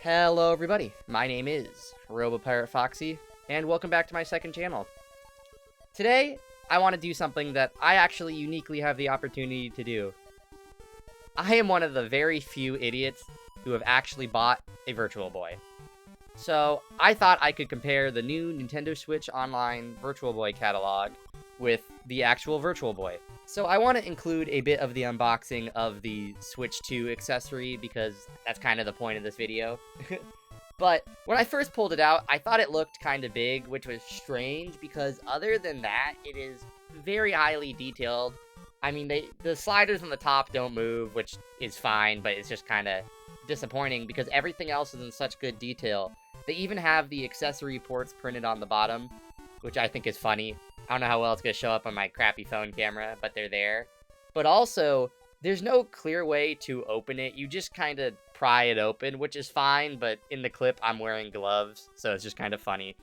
Hello everybody, my name is RoboPirate Foxy, and welcome back to my second channel. Today, I want to do something that I actually uniquely have the opportunity to do. I am one of the very few idiots who have actually bought a Virtual Boy. So, I thought I could compare the new Nintendo Switch Online Virtual Boy catalog with the actual Virtual Boy. So I want to include a bit of the unboxing of the Switch 2 accessory because that's kind of the point of this video. But when I first pulled it out, I thought it looked kind of big, which was strange because other than that, it is very highly detailed. I mean, the sliders on the top don't move, which is fine, but it's just kind of disappointing because everything else is in such good detail. They even have the accessory ports printed on the bottom, which I think is funny. I don't know how well it's going to show up on my crappy phone camera, but they're there. But also, there's no clear way to open it. You just kind of pry it open, which is fine, but in the clip, I'm wearing gloves, so it's just kind of funny.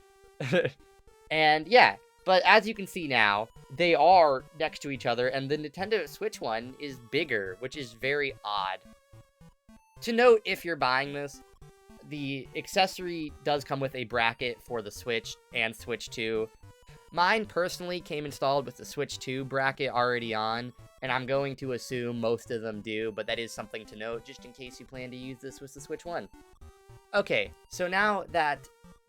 And yeah, but as you can see now, they are next to each other, and the Nintendo Switch one is bigger, which is very odd. To note, if you're buying this, the accessory does come with a bracket for the Switch and Switch 2. Mine personally came installed with the Switch 2 bracket already on, and I'm going to assume most of them do, but that is something to note just in case you plan to use this with the Switch 1. Okay, so now that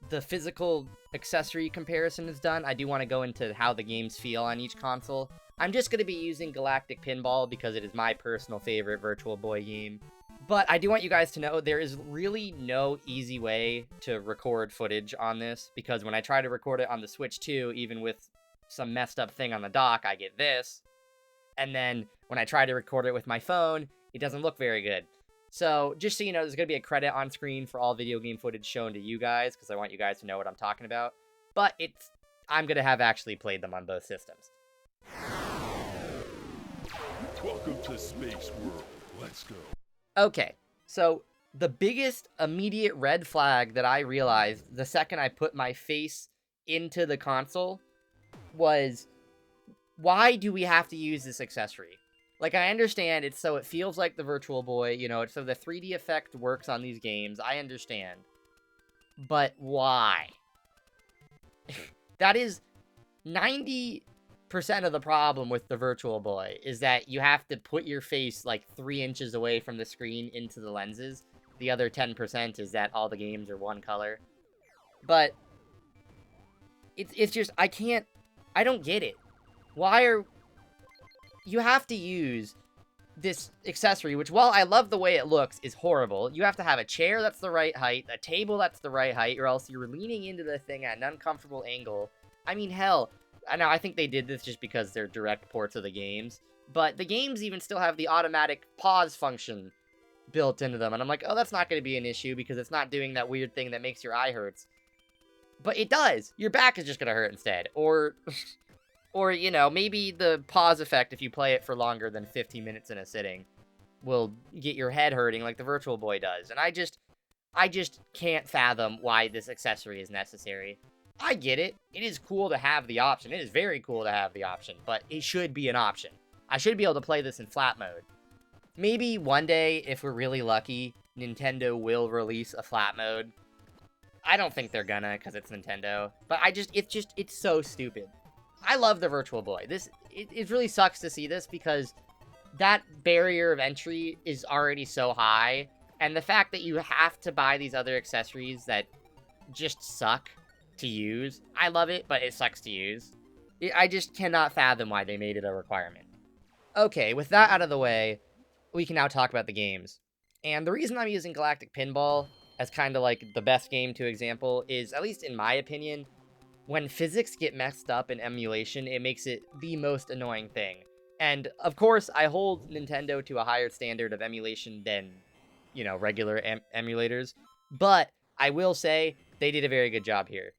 the physical accessory comparison is done, I do want to go into how the games feel on each console. I'm just going to be using Galactic Pinball because it is my personal favorite Virtual Boy game. But I do want you guys to know there is really no easy way to record footage on this, because when I try to record it on the Switch 2, even with some messed up thing on the dock, I get this. And then when I try to record it with my phone, it doesn't look very good. So just so you know, there's going to be a credit on screen for all video game footage shown to you guys, because I want you guys to know what I'm talking about. But I'm going to have actually played them on both systems. Welcome to Space World. Let's go. Okay, so the biggest immediate red flag that I realized the second I put my face into the console was, why do we have to use this accessory? Like, I understand it's so it feels like the Virtual Boy, you know, it's so the 3D effect works on these games, I understand. But why? That is 90% of the problem with the Virtual Boy, is that you have to put your face like 3 inches away from the screen into the lenses. The other 10% is that all the games are one color. But it's just, I don't get it. You have to use this accessory, which, while I love the way it looks, is horrible. You have to have a chair that's the right height, a table that's the right height, or else you're leaning into the thing at an uncomfortable angle. I mean, hell, I think they did this just because they're direct ports of the games, but the games even still have the automatic pause function built into them, and I'm like, oh, that's not going to be an issue because it's not doing that weird thing that makes your eye hurts. But it does. Your back is just going to hurt instead. Or, you know, maybe the pause effect, if you play it for longer than 15 minutes in a sitting, will get your head hurting like the Virtual Boy does. And I just can't fathom why this accessory is necessary. I get it. It is cool to have the option. It is very cool to have the option, but it should be an option. I should be able to play this in flat mode. Maybe one day, if we're really lucky, Nintendo will release a flat mode. I don't think they're gonna, because it's Nintendo. But it's so stupid. I love the Virtual Boy. It really sucks to see this because that barrier of entry is already so high. And the fact that you have to buy these other accessories that just suck to use. I love it, but it sucks to use. I just cannot fathom why they made it a requirement. Okay, with that out of the way, we can now talk about the games. And the reason I'm using Galactic Pinball as kind of like the best game to example is, at least in my opinion, when physics get messed up in emulation, it makes it the most annoying thing. And of course, I hold Nintendo to a higher standard of emulation than, you know, regular emulators. But I will say they did a very good job here.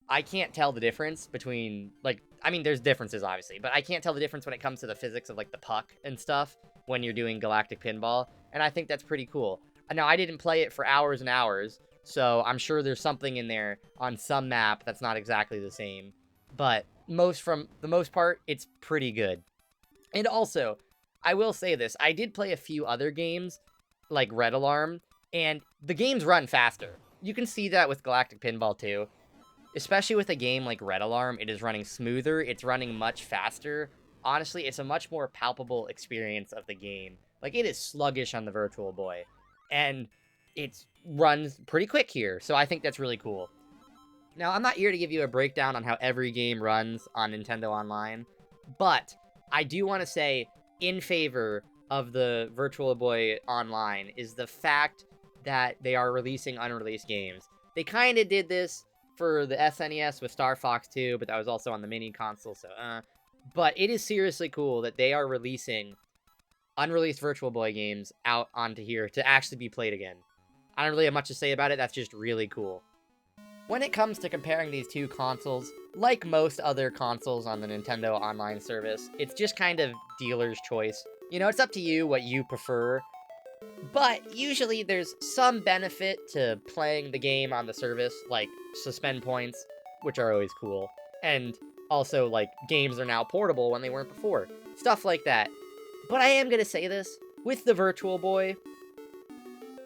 I can't tell the difference between, like, I mean, there's differences, obviously, but I can't tell the difference when it comes to the physics of, like, the puck and stuff when you're doing Galactic Pinball, and I think that's pretty cool. Now, I didn't play it for hours and hours, so I'm sure there's something in there on some map that's not exactly the same, but for the most part, it's pretty good. And also, I will say this, I did play a few other games, like Red Alarm, And the games run faster. You can see that with Galactic Pinball too. Especially with a game like Red Alarm, it is running smoother, it's running much faster. Honestly, it's a much more palpable experience of the game. Like, it is sluggish on the Virtual Boy, and it runs pretty quick here, so I think that's really cool. Now, I'm not here to give you a breakdown on how every game runs on Nintendo Online, but I do want to say, in favor of the Virtual Boy Online, is the fact that they are releasing unreleased games. They kind of did this for the SNES with Star Fox 2, but that was also on the mini console, so But it is seriously cool that they are releasing unreleased Virtual Boy games out onto here to actually be played again. I don't really have much to say about it, that's just really cool. When it comes to comparing these two consoles, like most other consoles on the Nintendo Online service, it's just kind of dealer's choice. You know, it's up to you what you prefer, but usually there's some benefit to playing the game on the service, like suspend points, which are always cool, and also, like, games are now portable when they weren't before. Stuff like that. But I am gonna say this, with the Virtual Boy,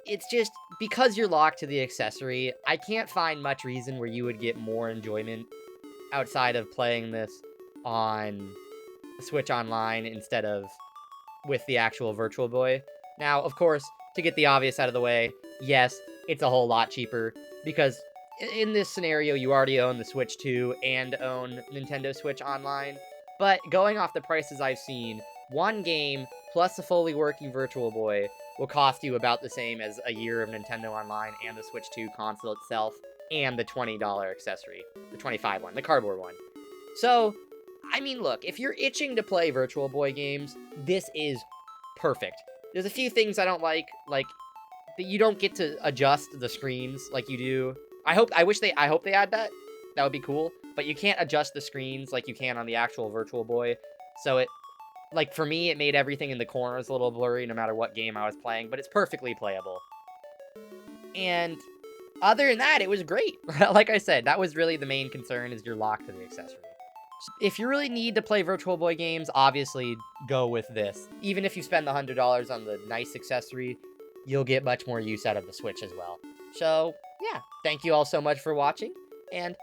it's just, because you're locked to the accessory, I can't find much reason where you would get more enjoyment outside of playing this on Switch Online instead of with the actual Virtual Boy. Now, of course, to get the obvious out of the way, yes, it's a whole lot cheaper, because in this scenario, you already own the Switch 2 and own Nintendo Switch Online. But going off the prices I've seen, one game plus a fully working Virtual Boy will cost you about the same as a year of Nintendo Online and the Switch 2 console itself, and the $20 accessory. The 25 one, the cardboard one. So, I mean, look, if you're itching to play Virtual Boy games, this is perfect. There's a few things I don't like that you don't get to adjust the screens like you do. I hope they add that. That would be cool. But you can't adjust the screens like you can on the actual Virtual Boy. So it, like, for me, it made everything in the corners a little blurry no matter what game I was playing, but it's perfectly playable. And other than that, it was great. Like I said, that was really the main concern, is you're locked to the accessory. If you really need to play Virtual Boy games, obviously go with this. Even if you spend the $100 on the nice accessory, you'll get much more use out of the Switch as well. So, yeah, thank you all so much for watching, and